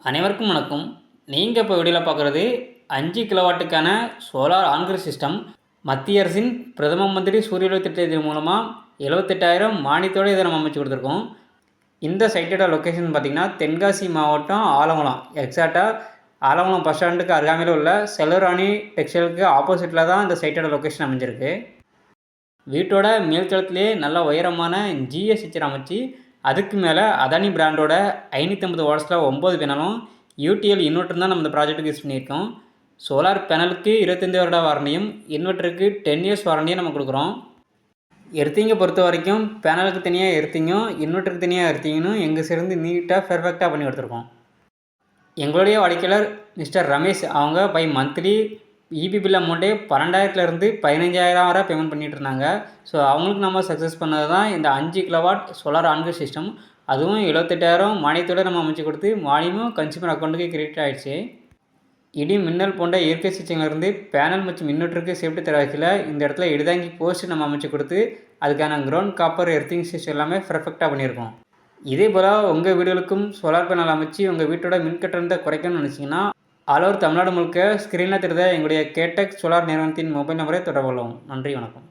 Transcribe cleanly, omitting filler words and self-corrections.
அனைவருக்கும் வணக்கம். நீங்கள் இப்போ வீடியோவில் பார்க்குறது 5 கிலோவாட்டுக்கான சோலார் ஆன்கிரிட் சிஸ்டம். மத்திய அரசின் பிரதம மந்திரி சூரிய ஒளி திட்டத்தின் மூலமாக 78,000 மானியத்தோடு இதை நம்ம அமைச்சு கொடுத்துருக்கோம். இந்த சைட்டோட லொக்கேஷன் பார்த்திங்கன்னா தென்காசி மாவட்டம் ஆலங்குளம். எக்ஸாக்டாக ஆலங்குளம் பஸ் ஸ்டாண்டுக்கு அருகாமையில் உள்ள செல்வராணி டெக்ஸ்டைலுக்கு ஆப்போசிட்டில் தான் இந்த சைட்டோட லொக்கேஷன் அமைஞ்சிருக்கு. வீட்டோட மேல்தளத்திலே நல்ல உயரமான ஜிஎஸ் ஸ்ட்ரக்சர் அமைச்சு அதுக்கு மேலே அதானி பிராண்டோட 550 வாட்ஸில் 9 பேனலும் யூடிஎல் இன்வெர்ட்டர் தான் நம்ம இந்த ப்ராஜெக்ட்டுக்கு யூஸ் பண்ணியிருக்கோம். சோலார் பேனலுக்கு 25 வருட வாரண்டியும் இன்வெர்ட்டருக்கு 10 இயர்ஸ் வாரண்டியும் நம்ம கொடுக்குறோம். எர்த்திங்கை பொறுத்த வரைக்கும் பேனலுக்கு தனியாக எர்த்திங்கும் இன்வெர்ட்டருக்கு தனியாக எர்த்திங்கனும் எங்கள் சேர்ந்து நீட்டாக பெர்ஃபெக்டாக பண்ணி கொடுத்துருக்கோம். எங்களுடைய வாடிக்கையாளர் மிஸ்டர் ரமேஷ் அவங்க பை மந்த்லி இபி பில் அமௌண்ட்டே 12,000 15,000 வரை பேமெண்ட் பண்ணிகிட்டு இருந்தாங்க. ஸோ அவங்களுக்கு நம்ம சக்ஸஸ் பண்ணது தான் இந்த 5 கிலோவாட் சோலார் ஆன்கிரிட் சிஸ்டம். அதுவும் 78,000 மானியத்தோடு நம்ம அமைச்சு கொடுத்து மானியமும் கன்சியூமர் அக்கௌண்ட்டுக்கு கிரெடிட் ஆகிடுச்சு. இடி மின்னல் போன்ற இயற்கை சிகிச்சையிலிருந்து பேனல் மற்றும் இன்வெர்ட்டருக்கு சேஃப்டி தர வகையில் இந்த இடத்துல இடிதாங்கி போஸ்ட் நம்ம அமைச்சு கொடுத்து அதுக்கான கிரவுண்ட் காப்பர் எர்த்திங் சிஸ்டம் எல்லாமே பெர்ஃபெக்டாக பண்ணியிருக்கோம். இதே போல் உங்கள் வீடுகளுக்கும் சோலார் பேனல் அமைச்சு உங்கள் வீட்டோட மின் கட்டணத்தை குறைக்கணும்னு நினச்சிங்கன்னா ஆல் ஓவர் தமிழ்நாடு முழுக்க ஸ்க்ரீனில் தெரிந்த எங்களுடைய கேடெக் சோலார் நிறுவனத்தின் மொபைல் நம்பரை தொடர்பு கொள்ளவும். நன்றி, வணக்கம்.